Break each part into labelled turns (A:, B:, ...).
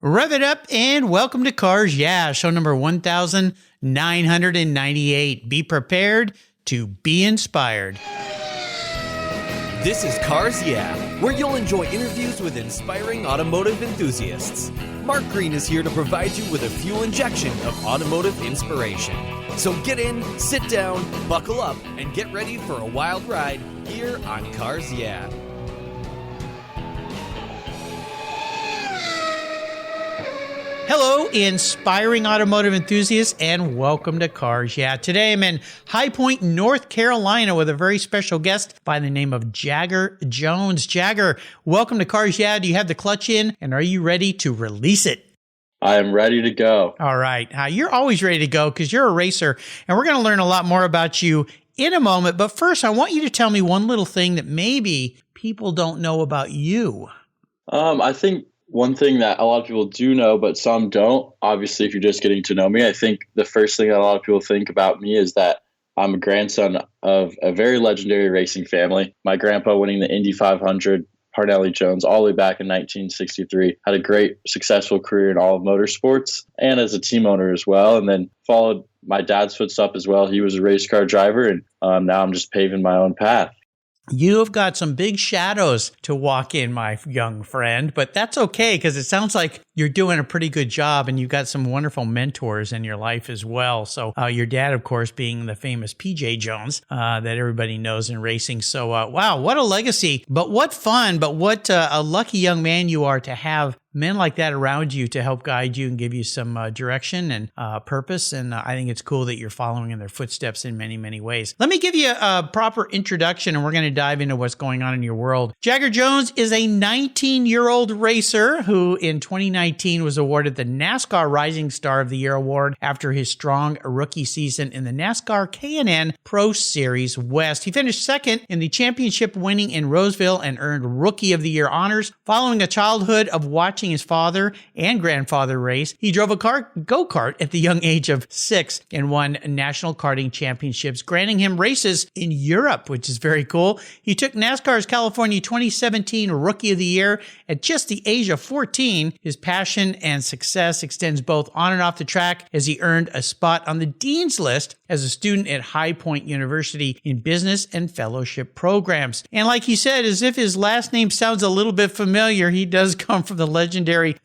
A: Rev it up and welcome to Cars Yeah, show number 1998. Be prepared to be inspired.
B: This is Cars Yeah, where you'll enjoy interviews with inspiring automotive enthusiasts. Mark Green is here to provide you with a fuel injection of automotive inspiration. So get in, sit down, buckle up, and get ready for a wild ride here on Cars Yeah.
A: Hello, inspiring automotive enthusiasts, and welcome to Cars Yeah. Today I'm in High Point, North Carolina with a very special guest by the name of Jagger Jones. Jagger, welcome to Cars Yeah. Do you have the clutch in, and are you ready to release it?
C: I am ready to go.
A: All right. You're always ready to go because you're a racer, and we're going to learn a lot more about you in a moment. But first, I want you to tell me one little thing that maybe people don't know about you.
C: I think one thing that a lot of people do know, but some don't, obviously, if you're just getting to know me, I think the first thing that a lot of people think about me is that I'm a grandson of a very legendary racing family. My grandpa winning the Indy 500, Parnelli Jones, all the way back in 1963, had a great, successful career in all of motorsports and as a team owner as well, and then followed my dad's footsteps as well. He was a race car driver, and now I'm just paving my own path.
A: You have got some big shadows to walk in, my young friend, but that's okay because it sounds like you're doing a pretty good job and you've got some wonderful mentors in your life as well. So your dad, of course, being the famous PJ Jones that everybody knows in racing. So wow, what a legacy, but what fun, but what a lucky young man you are to have men like that around you to help guide you and give you some direction and purpose. And I think it's cool that you're following in their footsteps in many, many ways. Let me give you a proper introduction and we're going to dive into what's going on in your world. Jagger Jones is a 19-year-old racer who in 2019 was awarded the NASCAR Rising Star of the Year award after his strong rookie season in the NASCAR K&amp Pro Series West. He finished second in the championship winning in Roseville and earned Rookie of the Year honors. Following a childhood of watching his father and grandfather race, he drove a go-kart at the young age of 6 and won national karting championships, granting him races in Europe, which is very cool. He took NASCAR's California 2017 Rookie of the Year at just the age of 14. His passion and success extends both on and off the track as he earned a spot on the Dean's List as a student at High Point University in business and fellowship programs. And like he said, as if his last name sounds a little bit familiar, he does come from the legendary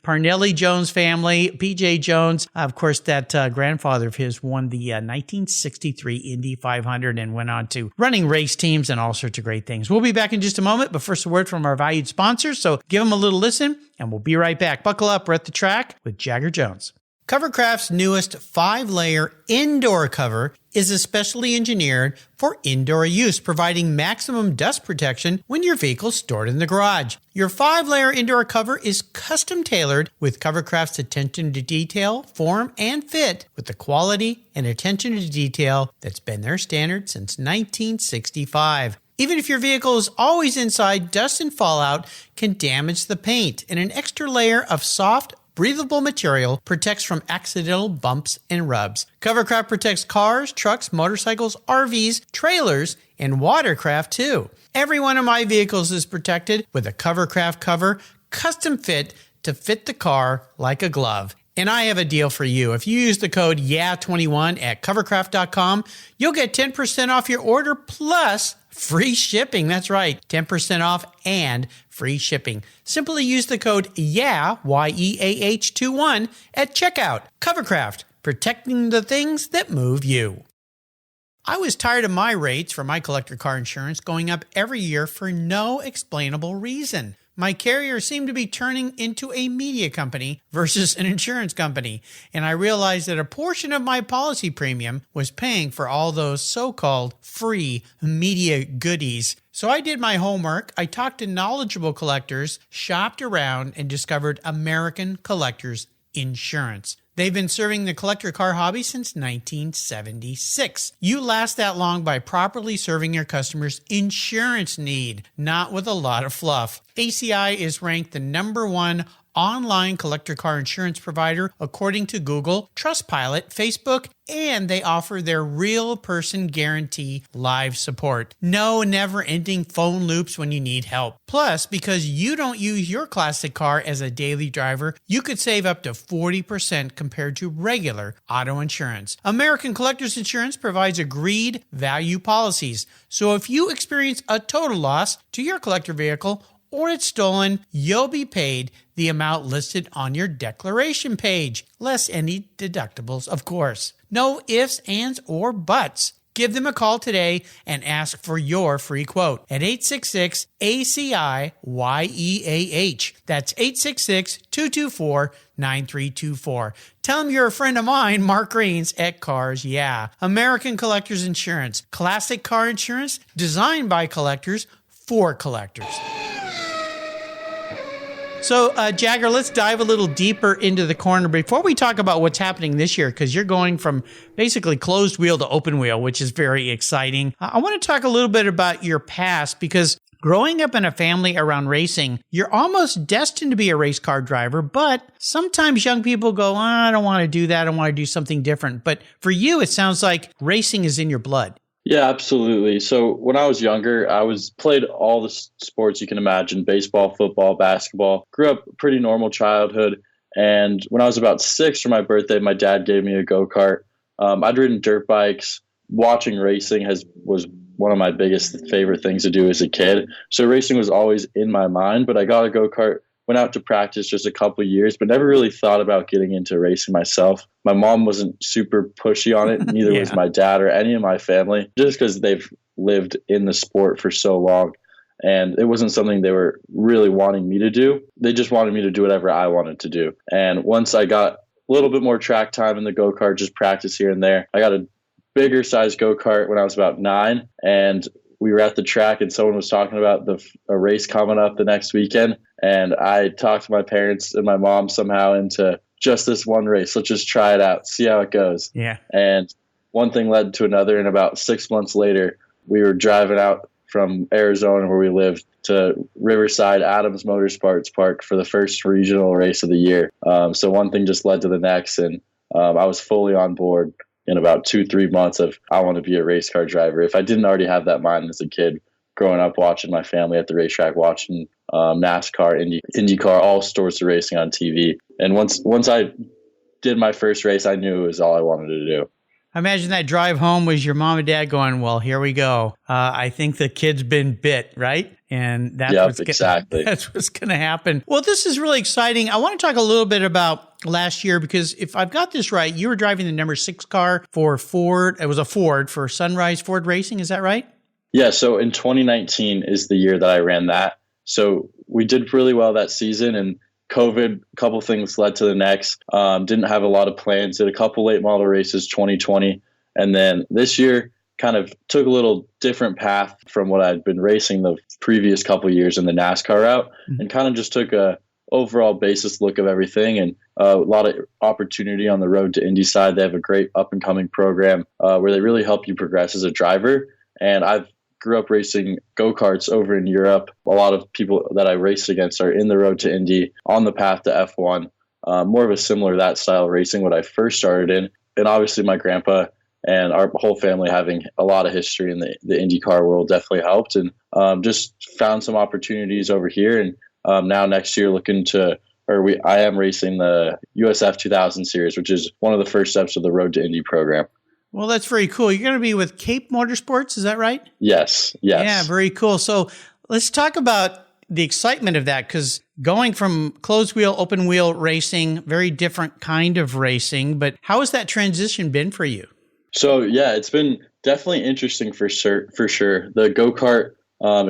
A: Parnelli Jones family. PJ Jones, of course, that grandfather of his won the 1963 Indy 500 and went on to running race teams and all sorts of great things. We'll be back in just a moment, but first a word from our valued sponsors. So give them a little listen and we'll be right back. Buckle up. We're at the track with Jagger Jones. Covercraft's newest 5-layer indoor cover is especially engineered for indoor use, providing maximum dust protection when your vehicle's stored in the garage. Your 5-layer indoor cover is custom tailored with Covercraft's attention to detail, form, and fit with the quality and attention to detail that's been their standard since 1965. Even if your vehicle is always inside, dust and fallout can damage the paint, and an extra layer of soft, breathable material protects from accidental bumps and rubs. Covercraft protects cars, trucks, motorcycles, RVs, trailers, and watercraft too. Every one of my vehicles is protected with a Covercraft cover, custom fit to fit the car like a glove. And I have a deal for you. If you use the code YEAH21 at covercraft.com, you'll get 10% off your order plus free shipping. That's right, 10% off and free shipping. Simply use the code YEAH, YEAH21 at checkout. Covercraft, protecting the things that move you. I was tired of my rates for my collector car insurance going up every year for no explainable reason. My carrier seemed to be turning into a media company versus an insurance company, and I realized that a portion of my policy premium was paying for all those so-called free media goodies. So I did my homework, I talked to knowledgeable collectors, shopped around, and discovered American Collectors Insurance. They've been serving the collector car hobby since 1976. You last that long by properly serving your customers' insurance need, not with a lot of fluff. ACI is ranked the #1 online collector car insurance provider according to Google, Trustpilot, Facebook, and they offer their real person guarantee live support. No never-ending phone loops when you need help. Plus, because you don't use your classic car as a daily driver, you could save up to 40% compared to regular auto insurance. American Collectors Insurance provides agreed value policies. So if you experience a total loss to your collector vehicle or it's stolen, you'll be paid the amount listed on your declaration page, less any deductibles, of course. No ifs, ands, or buts. Give them a call today and ask for your free quote at 866-ACI-YEAH. That's 866-224-9324. Tell them you're a friend of mine, Mark Greens at Cars Yeah. American Collectors Insurance. Classic car insurance designed by collectors for collectors. So, Jagger, let's dive a little deeper into the corner before we talk about what's happening this year, because you're going from basically closed wheel to open wheel, which is very exciting. I want to talk a little bit about your past, because growing up in a family around racing, you're almost destined to be a race car driver, but sometimes young people go, I don't want to do that. I want to do something different. But for you, it sounds like racing is in your blood.
C: Yeah, absolutely. So when I was younger, played all the sports you can imagine: baseball, football, basketball. Grew up a pretty normal childhood. And when I was about 6 for my birthday, my dad gave me a go-kart. I'd ridden dirt bikes. Watching racing was one of my biggest favorite things to do as a kid. So racing was always in my mind, but I got a go-kart, went out to practice just a couple of years, but never really thought about getting into racing myself. My mom wasn't super pushy on it. Neither was my dad or any of my family, just because they've lived in the sport for so long. And it wasn't something they were really wanting me to do. They just wanted me to do whatever I wanted to do. And once I got a little bit more track time in the go-kart, just practice here and there, I got a bigger size go-kart when I was about 9. And we were at the track and someone was talking about a race coming up the next weekend. And I talked to my parents and my mom somehow into just this one race. Let's just try it out, see how it goes.
A: Yeah.
C: And one thing led to another. And about 6 months later, we were driving out from Arizona, where we lived, to Riverside Adams Motorsports Park for the first regional race of the year. So one thing just led to the next. And I was fully on board in about 2-3 months of, I want to be a race car driver. If I didn't already have that mind as a kid, growing up watching my family at the racetrack, watching NASCAR, IndyCar, all sorts of racing on TV. And once I did my first race, I knew it was all I wanted to do.
A: I imagine that drive home was your mom and dad going, well, here we go. I think the kid's been bit, right? And that's what's going to happen. Well, this is really exciting. I want to talk a little bit about last year, because if I've got this right, you were driving the number 6 car for Ford. It was a Ford for Sunrise Ford Racing. Is that right?
C: Yeah. So in 2019 is the year that I ran that. So we did really well that season, and COVID, a couple things led to the next. Didn't have a lot of plans. Did a couple late model races 2020. And then this year kind of took a little different path from what I'd been racing the previous couple years in the NASCAR route, and kind of just took a overall basis look of everything, and a lot of opportunity on the road to Indy side. They have a great up and coming program where they really help you progress as a driver. And I've grew up racing go-karts over in Europe. A lot of people that I raced against are in the road to Indy, on the path to F1, more of a similar that style racing what I first started in. And obviously my grandpa and our whole family having a lot of history in the IndyCar world definitely helped, and just found some opportunities over here. And now next year I am racing the US F2000 series, which is one of the first steps of the Road to Indy program.
A: Well, that's very cool. You're going to be with Cape Motorsports, is that right?
C: Yes.
A: Yeah, very cool. So let's talk about the excitement of that, because going from closed wheel, open wheel racing, very different kind of racing. But how has that transition been for you?
C: So, yeah, it's been definitely interesting for sure. The go-kart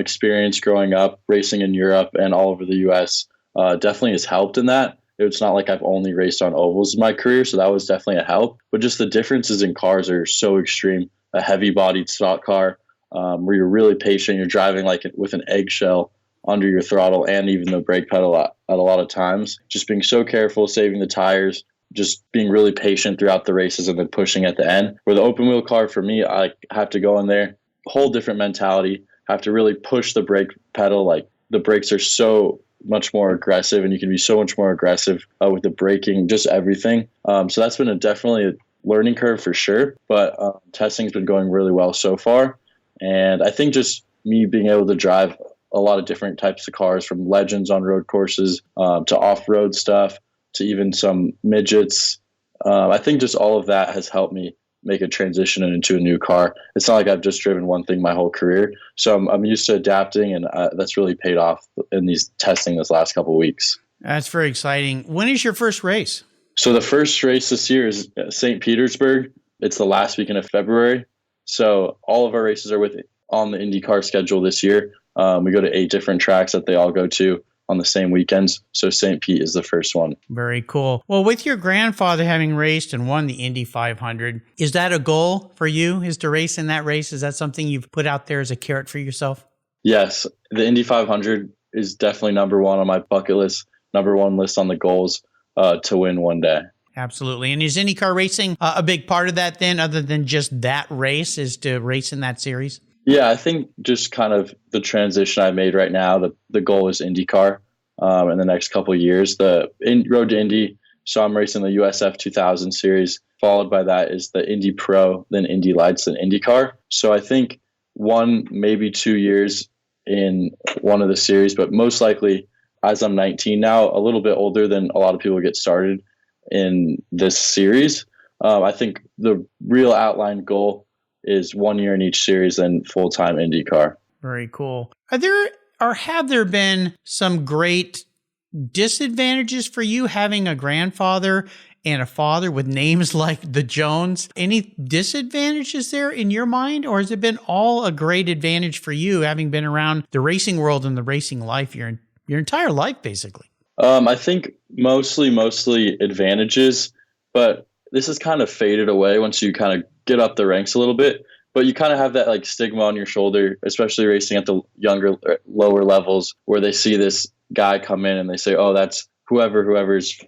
C: experience growing up, racing in Europe and all over the U.S. Definitely has helped in that. It's not like I've only raced on ovals in my career, so that was definitely a help. But just the differences in cars are so extreme. A heavy-bodied stock car where you're really patient. You're driving like with an eggshell under your throttle and even the brake pedal at a lot of times. Just being so careful, saving the tires, just being really patient throughout the races and then pushing at the end. Where the open-wheel car, for me, I have to go in there, whole different mentality, have to really push the brake pedal. Like the brakes are so much more aggressive, and you can be so much more aggressive with the braking, just everything. So that's been definitely a learning curve for sure, but testing's been going really well so far. And I think just me being able to drive a lot of different types of cars, from legends on road courses to off-road stuff to even some midgets. I think just all of that has helped me make a transition into a new car. It's not like I've just driven one thing my whole career. So I'm used to adapting, and that's really paid off in these testing this last couple of weeks.
A: That's very exciting. When is your first race?
C: So the first race this year is St. Petersburg. It's the last weekend of February. So all of our races are on the IndyCar schedule this year. We go to 8 different tracks that they all go to on the same weekends. So St. Pete is the first one.
A: Very cool. Well, with your grandfather having raced and won the Indy 500, is that a goal for you, is to race in that race? Is that something you've put out there as a carrot for yourself?
C: Yes. The Indy 500 is definitely number one on my bucket list, number one list on the goals to win one day.
A: Absolutely. And is IndyCar racing a big part of that then, other than just that race, is to race in that series?
C: Yeah, I think just kind of the transition I made right now, the goal is IndyCar in the next couple of years. The road to Indy, so I'm racing the US F2000 series. Followed by that is the Indy Pro, then Indy Lights, then IndyCar. So I think 1, maybe 2 years in one of the series, but most likely, as I'm 19 now, a little bit older than a lot of people get started in this series. I think the real outline goal is 1 year in each series and full-time IndyCar.
A: Very cool. Have there been some great disadvantages for you having a grandfather and a father with names like the Jones? Any disadvantages there in your mind, or has it been all a great advantage for you, having been around the racing world and the racing life your entire life, basically?
C: I think mostly advantages, but this has kind of faded away once you kind of get up the ranks a little bit. But you kind of have that like stigma on your shoulder, especially racing at the lower levels, where they see this guy come in and they say, oh, that's whoever's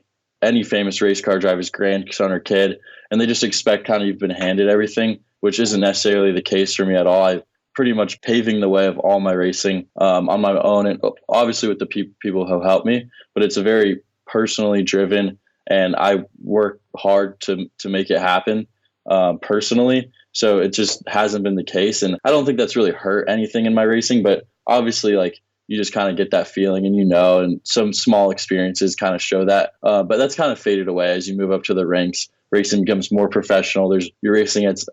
C: any famous race car driver's grandson or kid. And they just expect kind of you've been handed everything, which isn't necessarily the case for me at all. I pretty much paving the way of all my racing on my own, and obviously with the people who helped me, but it's a very personally driven, and I work hard to make it happen personally. So it just hasn't been the case. And I don't think that's really hurt anything in my racing, but obviously like you just kind of get that feeling, and and some small experiences kind of show that. But that's kind of faded away as you move up to the ranks. Racing becomes more professional. You're racing against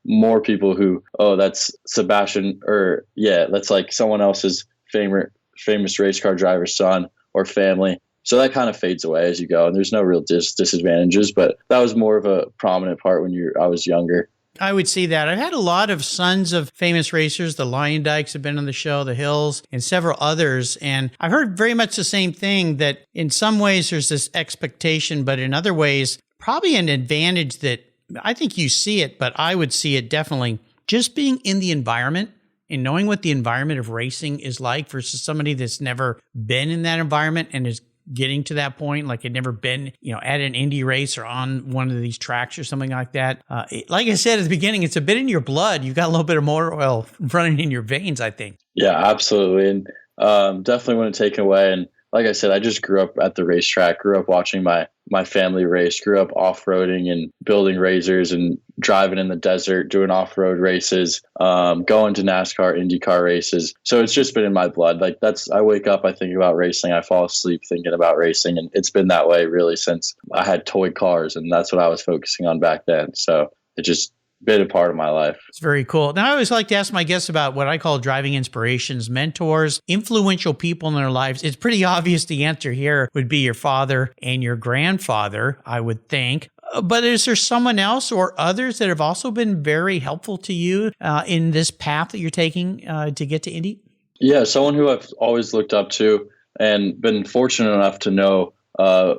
C: more people who, oh, that's Sebastian, or yeah, that's like someone else's famous race car driver's son or family. So that kind of fades away as you go, and there's no real disadvantages, but that was more of a prominent part when I was younger.
A: I would see that. I've had a lot of sons of famous racers. The Lion Dykes have been on the show, the Hills, and several others. And I've heard very much the same thing, that in some ways there's this expectation, but in other ways, probably an advantage that I think you see it, but I would see it definitely just being in the environment and knowing what the environment of racing is like versus somebody that's never been in that environment and is getting to that point, like had never been, at an Indy race or on one of these tracks or something like that. Like I said at the beginning, it's a bit in your blood. You've got a little bit of motor oil running in your veins, I think. Yeah,
C: absolutely. And definitely wouldn't take it away. And like I said, I just grew up at the racetrack, grew up watching my family race, grew up off-roading and building razors and driving in the desert, doing off-road races, going to NASCAR, IndyCar races. So it's just been in my blood. Like I wake up, I think about racing, I fall asleep thinking about racing. And it's been that way really since I had toy cars, and that's what I was focusing on back then. So it just been a part of my life.
A: It's very cool. Now, I always like to ask my guests about what I call driving inspirations, mentors, influential people in their lives. It's pretty obvious the answer here would be your father and your grandfather, I would think. But is there someone else or others that have also been very helpful to you in this path that you're taking to get to Indy?
C: Yeah, someone who I've always looked up to and been fortunate enough to know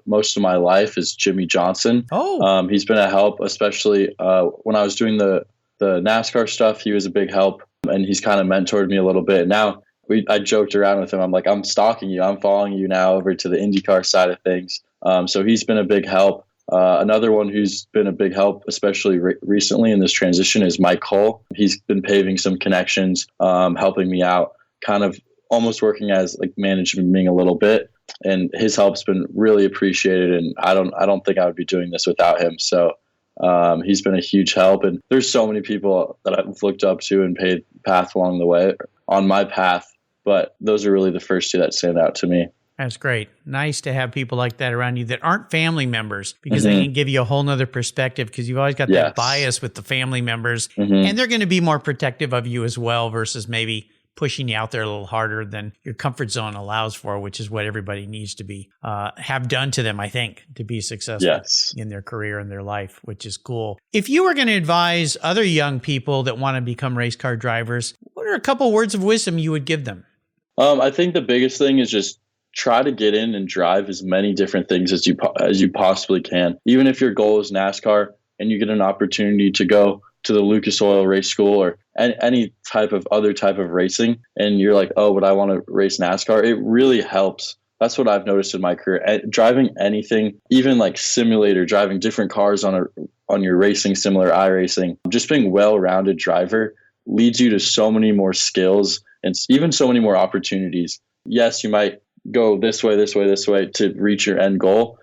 C: most of my life is Jimmy Johnson.
A: Oh,
C: he's been a help, especially when I was doing the NASCAR stuff. He was a big help, and he's kind of mentored me a little bit. Now I joked around with him. I'm like, I'm stalking you. I'm following you now over to the IndyCar side of things. So he's been a big help. Another one who's been a big help, especially recently in this transition, is Mike Hull. He's been paving some connections, helping me out kind of almost working as like management a little bit, and his help's been really appreciated. And I don't think I would be doing this without him. So he's been a huge help. And there's so many people that I've looked up to and paid path along the way on my path. But those are really the first two that stand out to me.
A: That's great. Nice to have people like that around you that aren't family members, because they can give you a whole nother perspective, because you've always got that bias with the family members, and they're going to be more protective of you as well, versus maybe pushing you out there a little harder than your comfort zone allows for, which is what everybody needs to be have done to them, I think, to be successful in their career and their life, which is cool. If you were going to advise other young people that want to become race car drivers, what are a couple words of wisdom you would give them?
C: I think the biggest thing is just try to get in and drive as many different things as you possibly can. Even if your goal is NASCAR and you get an opportunity to go to the Lucas Oil Race School or any other type of racing, and you're like, oh, but I want to race NASCAR, it really helps. That's what I've noticed in my career. Driving anything, even like simulator, driving different cars on your racing, similar iRacing, just being a well-rounded driver leads you to so many more skills and even so many more opportunities. Yes, you might go this way to reach your end goal.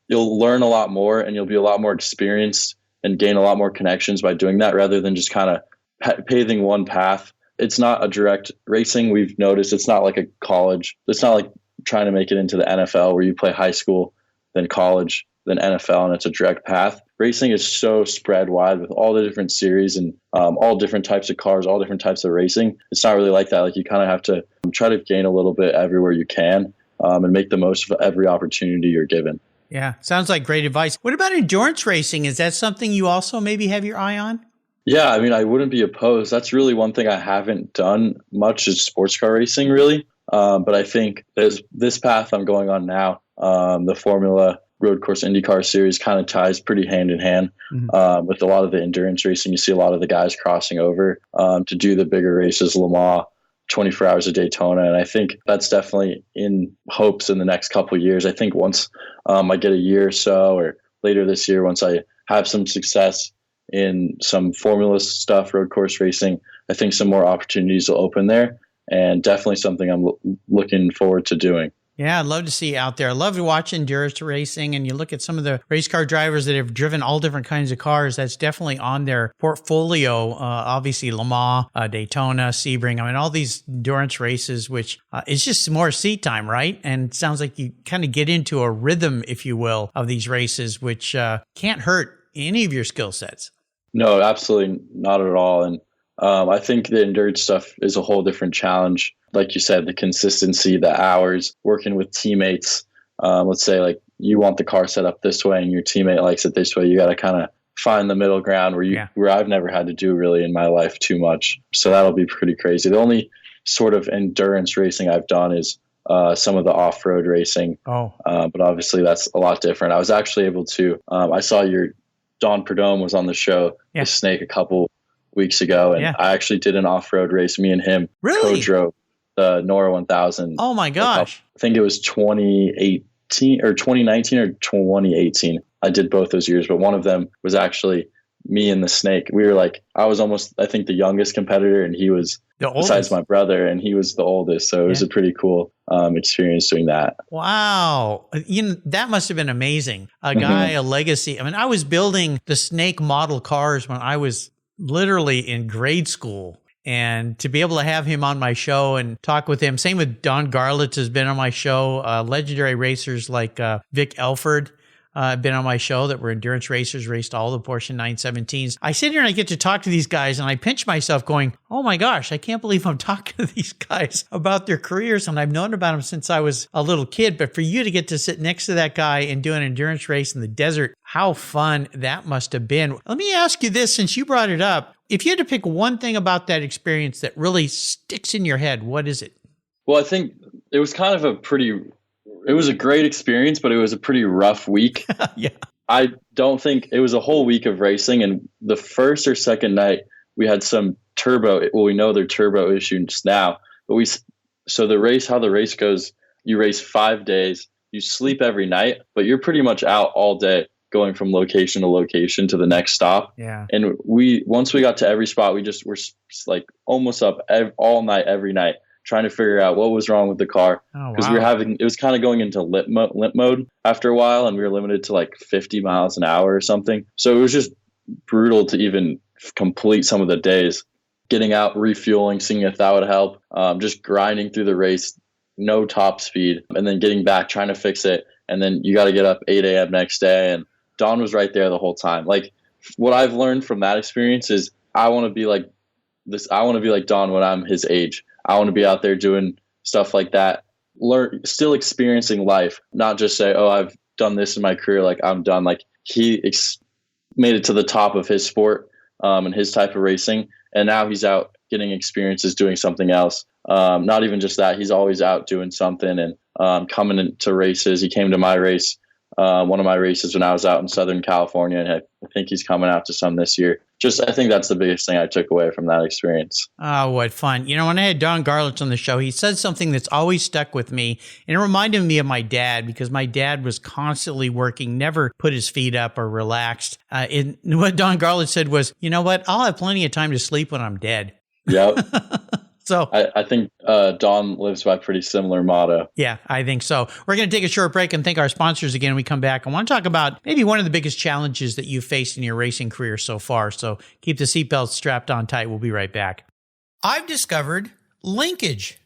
C: You'll learn a lot more, and you'll be a lot more experienced and gain a lot more connections by doing that, rather than just kind of paving one path. It's not a direct racing. We've noticed it's not like a college. It's not like trying to make it into the NFL where you play high school, then college, then NFL, and it's a direct path. Racing is so spread wide with all the different series and all different types of cars, all different types of racing. It's not really like that. Like, you kind of have to try to gain a little bit everywhere you can, and make the most of every opportunity you're given.
A: Yeah, sounds like great advice. What about endurance racing? Is that something you also maybe have your eye on?
C: Yeah, I mean, I wouldn't be opposed. That's really one thing I haven't done much, is sports car racing, really. But I think this path I'm going on now, the Formula Road Course IndyCar series, kind of ties pretty hand in hand with a lot of the endurance racing. You see a lot of the guys crossing over to do the bigger races, Le Mans, 24 Hours of Daytona. And I think that's definitely in hopes in the next couple of years. I think once I get a year or so, or later this year, once I have some success in some Formula stuff, road course racing, I think some more opportunities will open there, and definitely something I'm looking forward to doing.
A: Yeah, I'd love to see you out there. I love to watch endurance racing, and you look at some of the race car drivers that have driven all different kinds of cars. That's definitely on their portfolio. Obviously, Le Mans, Daytona, Sebring. I mean, all these endurance races, which is just more seat time, right? And it sounds like you kind of get into a rhythm, if you will, of these races, which can't hurt any of your skill sets.
C: No, absolutely not at all. And I think the endurance stuff is a whole different challenge. Like you said, the consistency, the hours, working with teammates. Let's say like you want the car set up this way and your teammate likes it this way. You got to kind of find the middle ground where I've never had to do really in my life too much. So that'll be pretty crazy. The only sort of endurance racing I've done is some of the off-road racing. But obviously that's a lot different. I was actually able to, I saw Don Perdome was on the show, The Snake, a couple weeks ago, and I actually did an off-road race. Me and him co-drove the Nora 1000.
A: Oh my gosh.
C: I think it was 2018 or 2019 or 2018. I did both those years, but one of them was actually me and the Snake. We were like, I was almost, I think, the youngest competitor, and he was, besides my brother, and he was the oldest. So it was a pretty cool experience doing that.
A: Wow. That must have been amazing. A guy, a legacy. I mean, I was building the Snake model cars when I was literally in grade school. And to be able to have him on my show and talk with him, same with Don Garlitz has been on my show. Legendary racers like Vic Elford have been on my show that were endurance racers, raced all the Porsche 917s. I sit here and I get to talk to these guys, and I pinch myself going, oh my gosh, I can't believe I'm talking to these guys about their careers. And I've known about them since I was a little kid. But for you to get to sit next to that guy and do an endurance race in the desert, how fun that must have been. Let me ask you this, since you brought it up. If you had to pick one thing about that experience that really sticks in your head, what is it?
C: Well, I think it was kind of it was a great experience, but it was a pretty rough week.
A: Yeah.
C: I don't think it was a whole week of racing. And the first or second night we had some we know they're turbo issues now, but so the race, how the race goes, you race 5 days, you sleep every night, but you're pretty much out all day, going from location to location to the next stop.
A: Yeah.
C: And once we got to every spot, we just were like almost up all night, every night, trying to figure out what was wrong with the car. Because it was kind of going into limp mode after a while, and we were limited to like 50 miles an hour or something. So it was just brutal to even complete some of the days. Getting out, refueling, seeing if that would help, just grinding through the race, no top speed, and then getting back, trying to fix it. And then you got to get up 8 a.m. next day. And Don was right there the whole time. Like, what I've learned from that experience is I want to be like this. I want to be like Don when I'm his age. I want to be out there doing stuff like that, still experiencing life, not just say, oh, I've done this in my career, like I'm done. Like, he made it to the top of his sport and his type of racing. And now he's out getting experiences doing something else. Not even just that, he's always out doing something and coming into races. He came to my race, one of my races when I was out in Southern California, and I think he's coming out to some this year. I think that's the biggest thing I took away from that experience.
A: Oh, what fun. You know, when I had Don Garlits on the show, he said something that's always stuck with me, and it reminded me of my dad, because my dad was constantly working, never put his feet up or relaxed. And what Don Garlits said was, you know what, I'll have plenty of time to sleep when I'm dead.
C: Yep.
A: So
C: I think Don lives by a pretty similar motto.
A: Yeah, I think so. We're going to take a short break and thank our sponsors again when we come back. I want to talk about maybe one of the biggest challenges that you've faced in your racing career so far. So keep the seatbelts strapped on tight. We'll be right back. I've discovered Linkage.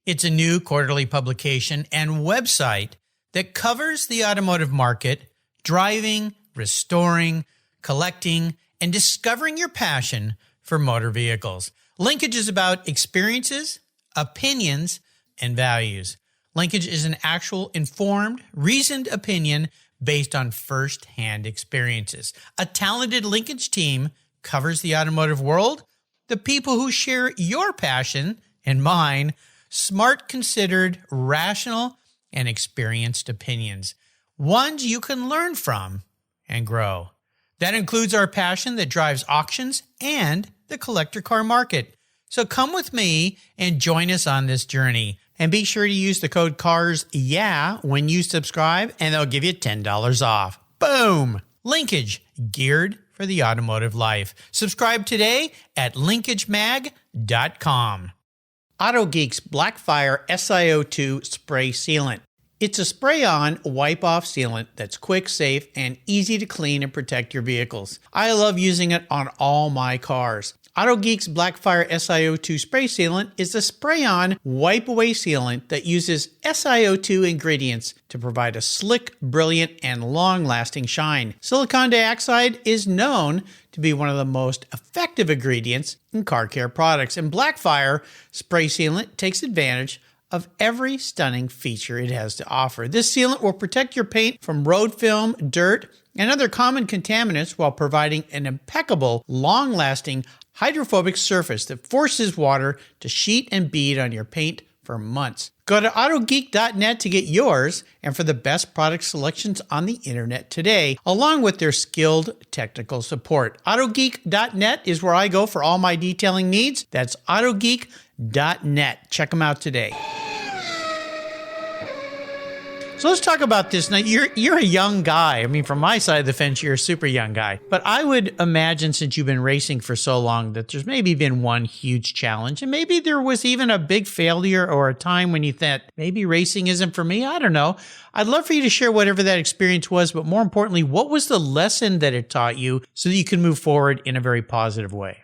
A: It's a new quarterly publication and website that covers the automotive market, driving, restoring, collecting, and discovering your passion for motor vehicles. Linkage is about experiences, opinions, and values. Linkage is an actual informed, reasoned opinion based on first-hand experiences. A talented Linkage team covers the automotive world, the people who share your passion and mine, smart, considered, rational, and experienced opinions, ones you can learn from and grow. That includes our passion that drives auctions and the collector car market. So come with me and join us on this journey. And be sure to use the code CARSYEAH when you subscribe, and they'll give you $10 off. Boom! Linkage, geared for the automotive life. Subscribe today at linkagemag.com. AutoGeeks Blackfire SiO2 Spray Sealant. It's a spray-on, wipe-off sealant that's quick, safe, and easy to clean and protect your vehicles. I love using it on all my cars. AutoGeeks Blackfire SiO2 Spray Sealant is a spray-on, wipe-away sealant that uses SiO2 ingredients to provide a slick, brilliant, and long-lasting shine. Silicon dioxide is known to be one of the most effective ingredients in car care products, and Blackfire Spray Sealant takes advantage of every stunning feature it has to offer. This sealant will protect your paint from road film, dirt, and other common contaminants while providing an impeccable, long-lasting, hydrophobic surface that forces water to sheet and bead on your paint for months. Go to AutoGeek.net to get yours and for the best product selections on the internet today, along with their skilled technical support. AutoGeek.net is where I go for all my detailing needs. That's AutoGeek.net. Check them out today. So let's talk about this. Now, you're a young guy. I mean, from my side of the fence, you're a super young guy. But I would imagine, since you've been racing for so long, that there's maybe been one huge challenge. And maybe there was even a big failure or a time when you thought, maybe racing isn't for me. I don't know. I'd love for you to share whatever that experience was. But more importantly, what was the lesson that it taught you so that you can move forward in a very positive way?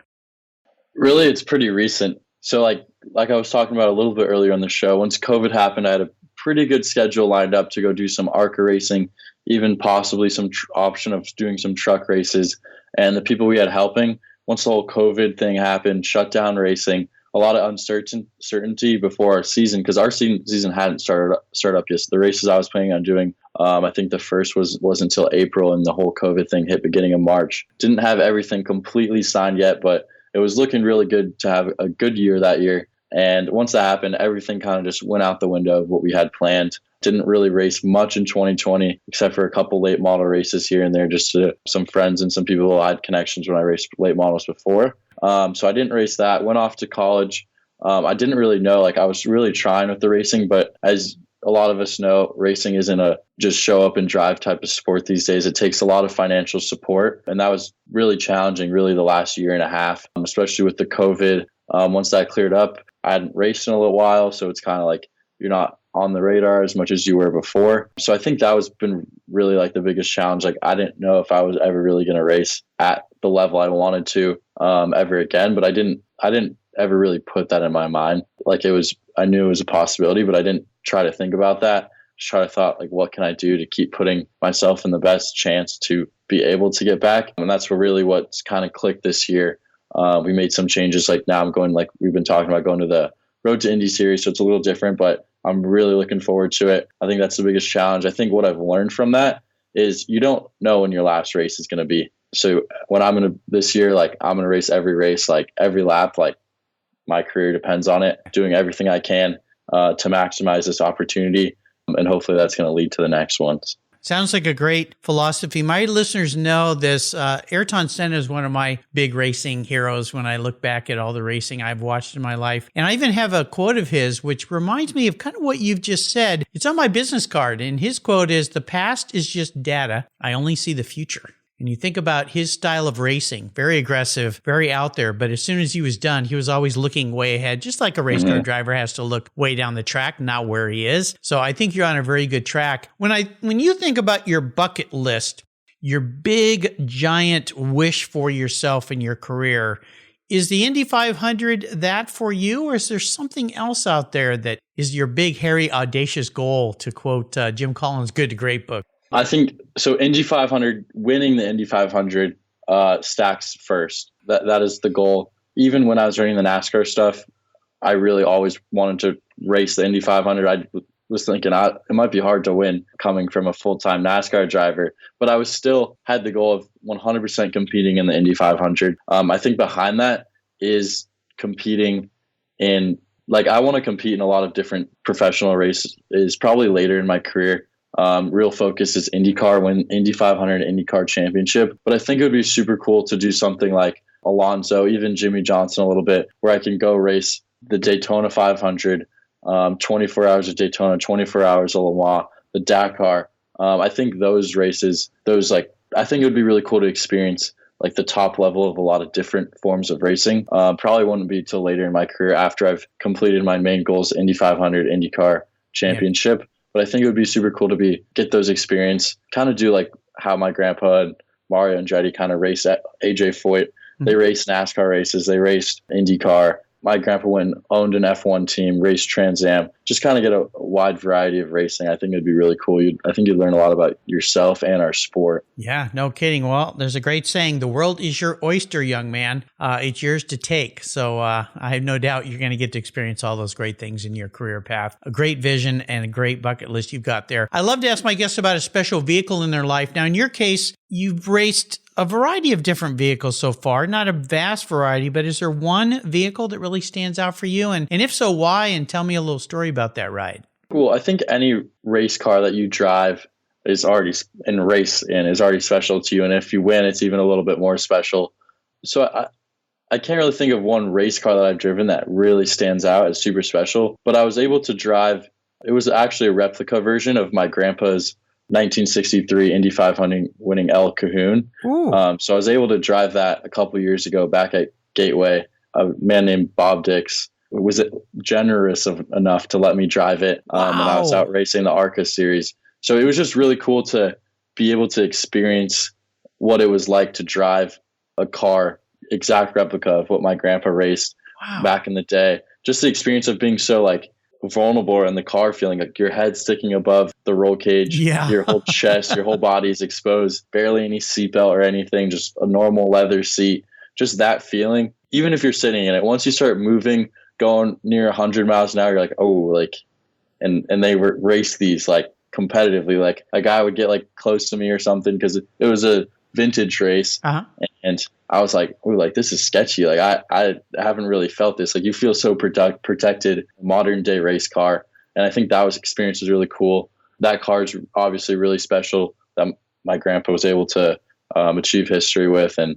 C: Really, it's pretty recent. So like I was talking about a little bit earlier on the show, once COVID happened, I had a pretty good schedule lined up to go do some ARCA racing, even possibly some option of doing some truck races. And the people we had helping, once the whole COVID thing happened, shut down racing, a lot of uncertainty before our season, because our season hadn't started up yet. So the races I was planning on doing, I think the first was until April, and the whole COVID thing hit beginning of March. Didn't have everything completely signed yet, but it was looking really good to have a good year that year. And once that happened, everything kind of just went out the window of what we had planned. Didn't really race much in 2020, except for a couple late model races here and there, just to some friends and some people who I had connections when I raced late models before. So I didn't race that. Went off to college. I didn't really know, I was really trying with the racing, but as a lot of us know, racing isn't a just show up and drive type of sport these days. It takes a lot of financial support. And that was really challenging, really the last year and a half, especially with the COVID. Once that cleared up, I hadn't raced in a little while, so it's kind of like you're not on the radar as much as you were before. So I think that was been really like the biggest challenge. Like I didn't know if I was ever really going to race at the level I wanted to ever again, but I didn't ever really put that in my mind. Like I knew it was a possibility, but I didn't try to think about that. Just try to thought like, what can I do to keep putting myself in the best chance to be able to get back? And that's what's kind of clicked this year. We made some changes. Like now I'm going, like we've been talking about, going to the Road to Indy series. So it's a little different, but I'm really looking forward to it. I think that's the biggest challenge. I think what I've learned from that is you don't know when your last race is going to be. So when this year, like I'm going to race every race, like every lap, like my career depends on it, doing everything I can to maximize this opportunity. And hopefully that's going to lead to the next ones.
A: Sounds like a great philosophy. My listeners know this. Ayrton Senna is one of my big racing heroes when I look back at all the racing I've watched in my life. And I even have a quote of his, which reminds me of kind of what you've just said. It's on my business card. And his quote is, "The past is just data. I only see the future." And you think about his style of racing, very aggressive, very out there. But as soon as he was done, he was always looking way ahead, just like a race car driver has to look way down the track, not where he is. So I think you're on a very good track. When you think about your bucket list, your big, giant wish for yourself in your career, is the Indy 500 that for you, or is there something else out there that is your big, hairy, audacious goal, to quote Jim Collins' Good to Great book?
C: I think so. Indy 500, winning the Indy 500 stacks first. That is the goal. Even when I was running the NASCAR stuff, I really always wanted to race the Indy 500. I was thinking it might be hard to win coming from a full-time NASCAR driver, but I was still had the goal of 100% competing in the Indy 500. I think behind that is competing in, like, I want to compete in a lot of different professional races, is probably later in my career. Real focus is IndyCar, win Indy 500 IndyCar Championship. But I think it would be super cool to do something like Alonso, even Jimmy Johnson a little bit, where I can go race the Daytona 500, 24 hours of Daytona, 24 hours of Le Mans, the Dakar. I think those races, I think it would be really cool to experience like the top level of a lot of different forms of racing. Probably wouldn't be till later in my career after I've completed my main goals, Indy 500, IndyCar Championship. Yeah. But I think it would be super cool to get those experience, kind of do like how my grandpa and Mario Andretti kind of raced at AJ Foyt. They raced NASCAR races. They raced IndyCar. My grandpa went and owned an F1 team, raced Trans Am, just kind of get a wide variety of racing. I think it'd be really cool. I think you'd learn a lot about yourself and our sport.
A: Yeah, no kidding. Well, there's a great saying, the world is your oyster, young man. It's yours to take. So I have no doubt you're going to get to experience all those great things in your career path. A great vision and a great bucket list you've got there. I love to ask my guests about a special vehicle in their life. Now, in your case, you've raced a variety of different vehicles so far, not a vast variety, but is there one vehicle that really stands out for you? And if so, why? And tell me a little story about that ride.
C: Well, I think any race car that you drive is already special to you. And if you win, it's even a little bit more special. So I can't really think of one race car that I've driven that really stands out as super special, but I was able to drive, it was actually a replica version of my grandpa's 1963 Indy 500 winning El Cahoon. So I was able to drive that a couple of years ago back at Gateway. A man named Bob Dix was generous enough to let me drive it when I was out racing the ARCA series. So it was just really cool to be able to experience what it was like to drive a car, exact replica of what my grandpa raced back in the day. Just the experience of being so like vulnerable in the car, feeling like your head sticking above the roll cage, your whole chest, your whole body is exposed, barely any seatbelt or anything, just a normal leather seat. Just that feeling, even if you're sitting in it, once you start moving, going near 100 miles an hour, you're like, oh, like, and they race these like competitively. Like a guy would get like close to me or something because it was a vintage race, and I was like, oh, like this is sketchy. Like I haven't really felt this. Like you feel so protected, modern day race car, and I think that experience was really cool. That car is obviously really special that my grandpa was able to achieve history with, and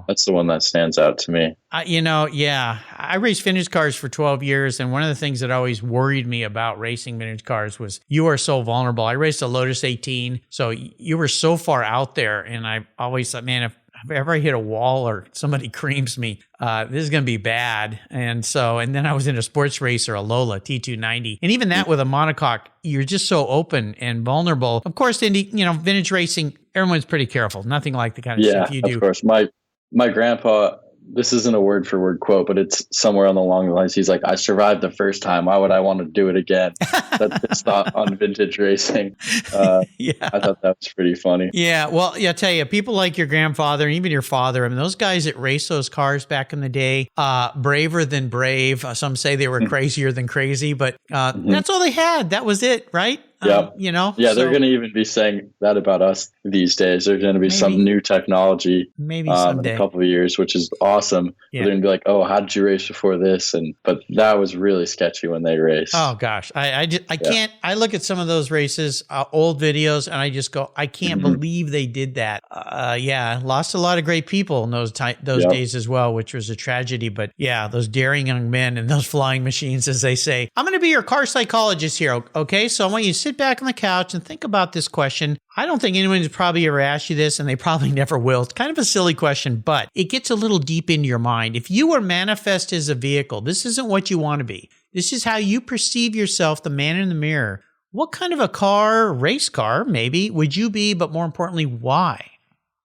C: that's the one that stands out to me. I raced vintage cars for 12 years, and one of the things that always worried me about racing vintage cars was you are so vulnerable. I raced a Lotus 18, so you were so far out there, and I always thought, man,
A: if ever I hit a wall or somebody creams me, this is going to be bad. And then I was in a sports racer, a Lola T290. And even that with a monocoque, you're just so open and vulnerable. Of course, Indy, vintage racing, everyone's pretty careful. Nothing like the kind of stuff you do.
C: Of course. My grandpa, this isn't a word for word quote, but it's somewhere along the lines. He's like, I survived the first time. Why would I want to do it again? That's his thought on vintage racing. I thought that was pretty funny.
A: Yeah. Well, I tell you, people like your grandfather and even your father, I mean, those guys that raced those cars back in the day, braver than brave. Some say they were crazier than crazy, but that's all they had. That was it, right?
C: Yeah. They're going to even be saying that about us these days. There's going to be some new technology
A: maybe someday.
C: In a couple of years, which is awesome. Yeah. They're going to be like, oh, how did you race before this? But that was really sketchy when they raced.
A: Oh gosh. I can't, I look at some of those races, old videos, and I just go, I can't believe they did that. Lost a lot of great people in those days as well, which was a tragedy. But yeah, those daring young men and those flying machines, as they say. I'm going to be your car psychologist here. Okay. So I want you to sit back on the couch and think about this question. I don't think anyone's probably ever asked you this, and they probably never will. It's kind of a silly question, but it gets a little deep into your mind. If you were manifest as a vehicle, this isn't what you want to be. This is how you perceive yourself, the man in the mirror. What kind of a car, race car, maybe, would you be, but more importantly, why?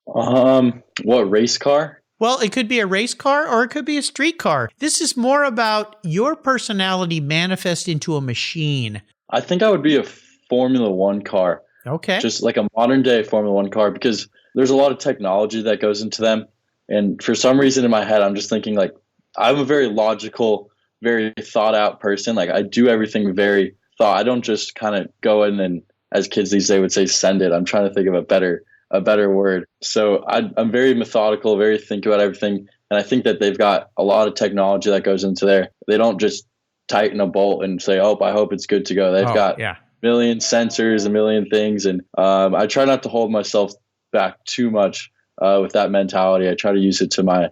C: What race car?
A: Well, it could be a race car or it could be a street car. This is more about your personality manifest into a machine.
C: I think I would be a Formula One car.
A: Okay.
C: Just like a modern day Formula One car, because there's a lot of technology that goes into them. And for some reason in my head, I'm just thinking like, I'm a very logical, very thought out person. Like I do everything very thought. I don't just kind of go in and, as kids these days would say, send it. I'm trying to think of a better word. So I'm very methodical, very think about everything. And I think that they've got a lot of technology that goes into there. They don't just tighten a bolt and say, oh, I hope it's good to go. They've got million sensors, a million things. And I try not to hold myself back too much with that mentality. I try to use it to my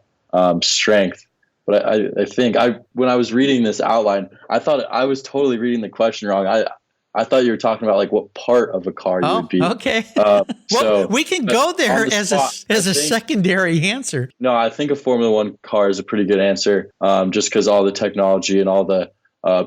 C: strength. But I think when I was reading this outline, I thought I was totally reading the question wrong. I thought you were talking about like what part of a car you would be.
A: Okay. Well, we can go there as a secondary answer.
C: No, I think a Formula One car is a pretty good answer, just because all the technology and all the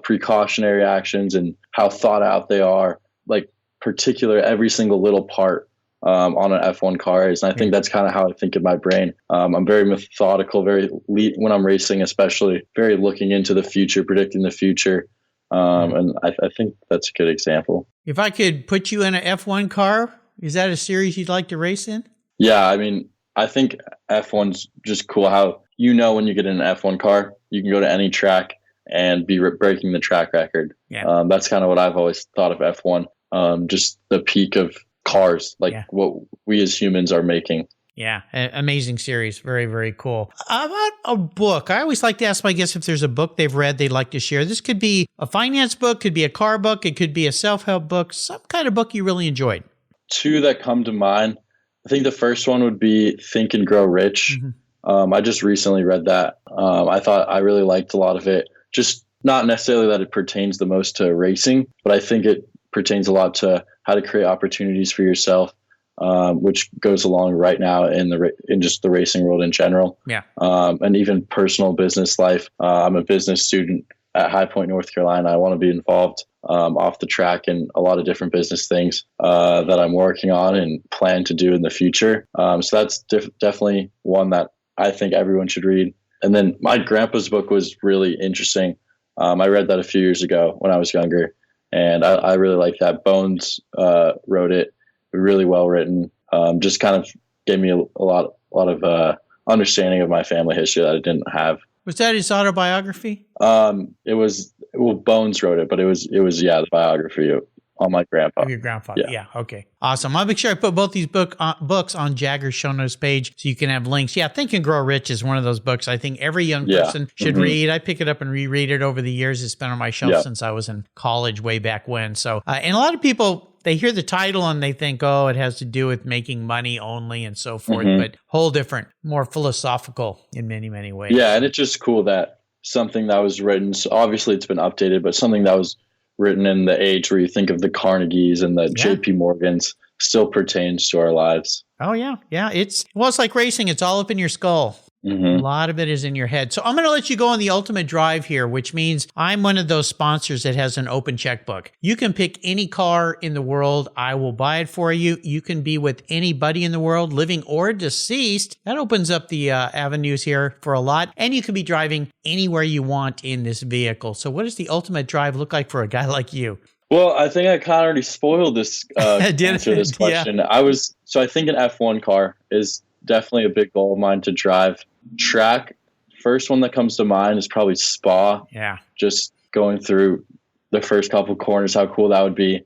C: precautionary actions and how thought out they are, like particular every single little part on an F1 car is. And I think that's kind of how I think in my brain. I'm very methodical, when I'm racing, especially very looking into the future, predicting the future. And I think that's a good example.
A: If I could put you in an F1 car, is that a series you'd like to race in?
C: Yeah, I mean, I think F1's just cool how, when you get in an F1 car, you can go to any track and be breaking the track record. Yeah. That's kind of what I've always thought of F1, just the peak of cars, what we as humans are making.
A: Yeah, amazing series. Very, very cool. About a book, I always like to ask my guests if there's a book they've read they'd like to share. This could be a finance book, could be a car book, it could be a self-help book, some kind of book you really enjoyed.
C: Two that come to mind. I think the first one would be Think and Grow Rich. Mm-hmm. I just recently read that. I thought I really liked a lot of it. Just not necessarily that it pertains the most to racing, but I think it pertains a lot to how to create opportunities for yourself. Which goes along right now in just the racing world in general. Yeah. And even personal business life. I'm a business student at High Point, North Carolina. I want to be involved off the track in a lot of different business things that I'm working on and plan to do in the future. So that's definitely one that I think everyone should read. And then my grandpa's book was really interesting. I read that a few years ago when I was younger, and I really like that. Bones wrote it. Really well written. Just kind of gave me a lot of understanding of my family history that I didn't have.
A: Was that his autobiography?
C: Bones wrote it, but it was the biography on my grandpa.
A: Of your grandfather. Yeah. Okay. Awesome. I'll make sure I put both these books on Jagger's show notes page so you can have links. Yeah. Think and Grow Rich is one of those books I think every young person should read. I pick it up and reread it over the years. It's been on my shelf since I was in college way back when. So, and a lot of people, they hear the title and they think, oh, it has to do with making money only and so forth, but whole different, more philosophical in many, many ways.
C: Yeah. And it's just cool that something that was written, so obviously it's been updated, but something that was written in the age where you think of the Carnegies and the JP Morgans still pertains to our lives.
A: Oh, yeah. Yeah. It's like racing. It's all up in your skull. A lot of it is in your head. So I'm going to let you go on the ultimate drive here, which means I'm one of those sponsors that has an open checkbook. You can pick any car in the world. I will buy it for you. You can be with anybody in the world, living or deceased. That opens up the avenues here for a lot. And you can be driving anywhere you want in this vehicle. So what does the ultimate drive look like for a guy like you?
C: Well, I think I kind of already spoiled this answer to this question. Yeah. I think an F1 car is definitely a big goal of mine to drive. Track, first one that comes to mind is probably Spa.
A: Yeah.
C: Just going through the first couple corners, how cool that would be.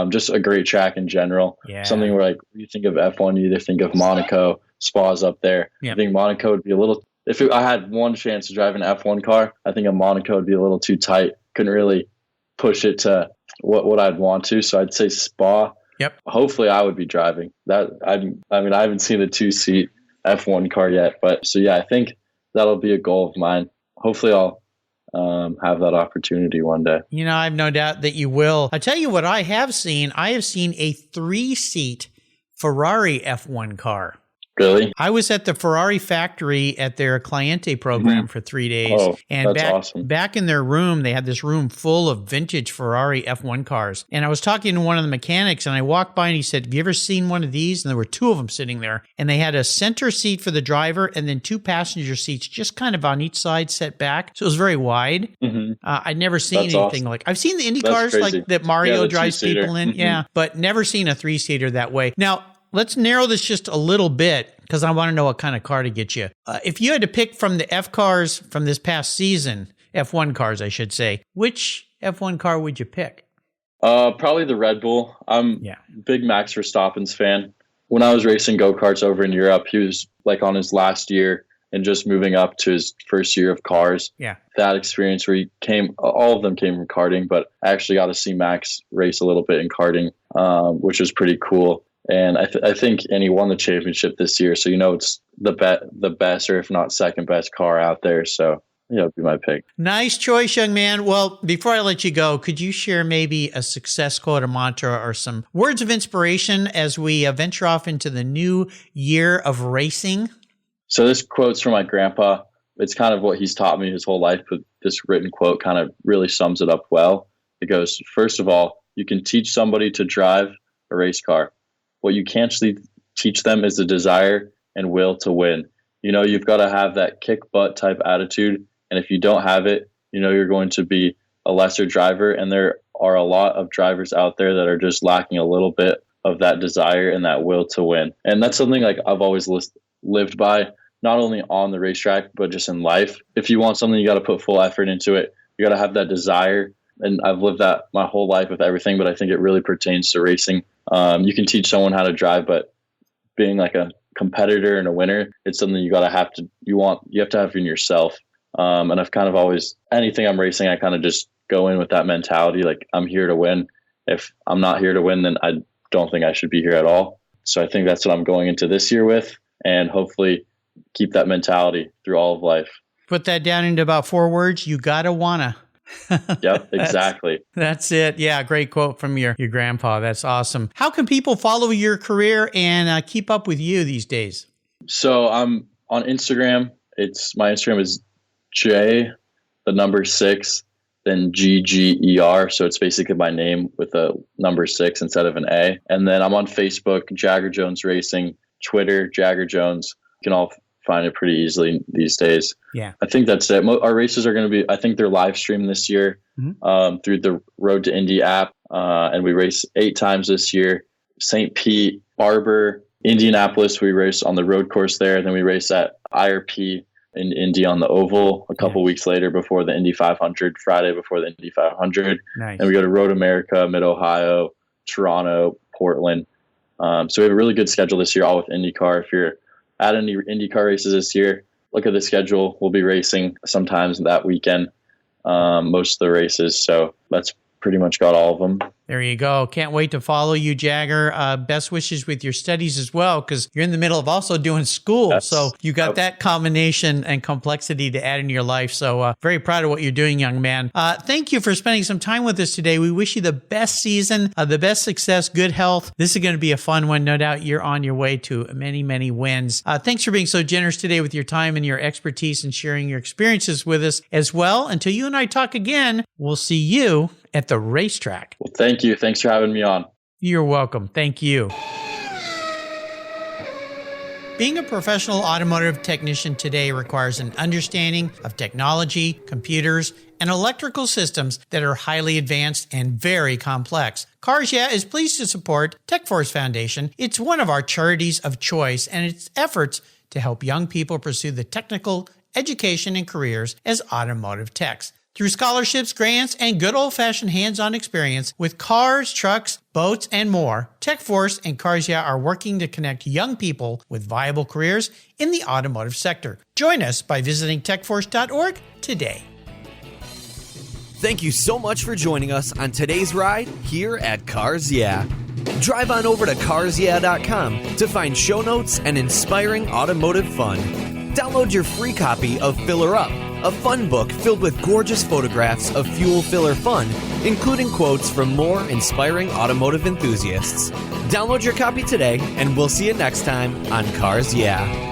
C: Just a great track in general.
A: Yeah.
C: Something where, like, you think of F1, you either think of Monaco, Spa's up there.
A: Yep.
C: I think Monaco would be a little, I had one chance to drive an F1 car, I think a Monaco would be a little too tight. Couldn't really push it to what I'd want to. So I'd say Spa.
A: Yep.
C: Hopefully I would be driving that. I haven't seen a 2-seat F1 car yet, but so yeah, I think that'll be a goal of mine. Hopefully I'll have that opportunity one day.
A: You know, I have no doubt that you will. I'll tell you what I have seen. I have seen a 3-seat Ferrari F1 car.
C: Really?
A: I was at the Ferrari factory at their Cliente program for 3 days.
C: Oh,
A: and
C: that's awesome.
A: Back in their room, they had this room full of vintage Ferrari F1 cars. And I was talking to one of the mechanics, and I walked by and he said, "Have you ever seen one of these?" And there were 2 of them sitting there. And they had a center seat for the driver and then 2 passenger seats just kind of on each side set back. So it was very wide. I'd never seen
C: That's
A: anything
C: awesome.
A: like, I've seen the Indy
C: That's
A: cars
C: crazy.
A: like that Mario
C: the
A: drives
C: 2-seater.
A: people in. Yeah, but never seen a 3-seater that way. Now, let's narrow this just a little bit because I want to know what kind of car to get you. If you had to pick from the F cars from this past season, F1 cars, I should say, which F1 car would you pick?
C: Probably the Red Bull. I'm big Max Verstappen's fan. When I was racing go-karts over in Europe, he was like on his last year and just moving up to his first year of cars.
A: Yeah.
C: That experience where all of them came from karting, but I actually got to see Max race a little bit in karting, which was pretty cool. And I think, and he won the championship this year. So, it's the best, or if not second best car out there. So, it'd be my pick.
A: Nice choice, young man. Well, before I let you go, could you share maybe a success quote, a mantra, or some words of inspiration as we venture off into the new year of racing?
C: So this quote's from my grandpa. It's kind of what he's taught me his whole life, but this written quote kind of really sums it up well. It goes, first of all, you can teach somebody to drive a race car. What you can't teach them is the desire and will to win. You've got to have that kick butt type attitude. And if you don't have it, you're going to be a lesser driver. And there are a lot of drivers out there that are just lacking a little bit of that desire and that will to win. And that's something like I've always lived by, not only on the racetrack, but just in life. If you want something, you got to put full effort into it. You got to have that desire. And I've lived that my whole life with everything, but I think it really pertains to racing. You can teach someone how to drive, but being like a competitor and a winner, it's something you have to have in yourself. And I've kind of always, anything I'm racing, I kind of just go in with that mentality. Like, I'm here to win. If I'm not here to win, then I don't think I should be here at all. So I think that's what I'm going into this year with, and hopefully keep that mentality through all of life.
A: Put that down into about 4 words. You gotta wanna.
C: Yep, exactly.
A: That's it. Yeah, great quote from your grandpa. That's awesome. How can people follow your career and keep up with you these days? So I'm on Instagram. My Instagram is J, the number 6, then GGER. So it's basically my name with a number 6 instead of an A. And then I'm on Facebook, Jagger Jones Racing, Twitter, Jagger Jones. You can all find it pretty easily these days. Yeah. I think that's it. Our races are going to be, I think they're live streamed this year through the Road to Indy app. And we race 8 times this year. St. Pete, Barber, Indianapolis, we race on the road course there. Then we race at IRP in Indy on the oval a couple weeks later before the Indy 500, Friday before the Indy 500. Nice. And we go to Road America, Mid-Ohio, Toronto, Portland. So we have a really good schedule this year, all with IndyCar. If you're at any IndyCar races this year, look at the schedule. We'll be racing sometimes that weekend, most of the races. So that's pretty much got all of them. There you go. Can't wait to follow you, Jagger. Best wishes with your studies as well, because you're in the middle of also doing school.
C: Yes.
A: So you got that combination and complexity to add into your life. So very proud of what you're doing, young man. Thank you for spending some time with us today. We wish you the best season, the best success, good health. This is going to be a fun one. No doubt you're on your way to many, many wins. Thanks for being so generous today with your time and your expertise and sharing your experiences with us as well. Until you and I talk again, we'll see you at the racetrack.
C: Well, thank you. Thanks for having me on.
A: You're welcome. Thank you. Being a professional automotive technician today requires an understanding of technology, computers, and electrical systems that are highly advanced and very complex. Cars Yeah is pleased to support TechForce Foundation. It's one of our charities of choice, and its efforts to help young people pursue the technical education and careers as automotive techs. Through scholarships, grants, and good old-fashioned hands-on experience with cars, trucks, boats, and more, TechForce and Cars Yeah are working to connect young people with viable careers in the automotive sector. Join us by visiting techforce.org today.
B: Thank you so much for joining us on today's ride here at Cars Yeah. Drive on over to carsyeah.com to find show notes and inspiring automotive fun. Download your free copy of Filler Up, a fun book filled with gorgeous photographs of fuel filler fun, including quotes from more inspiring automotive enthusiasts. Download your copy today, and we'll see you next time on Cars Yeah.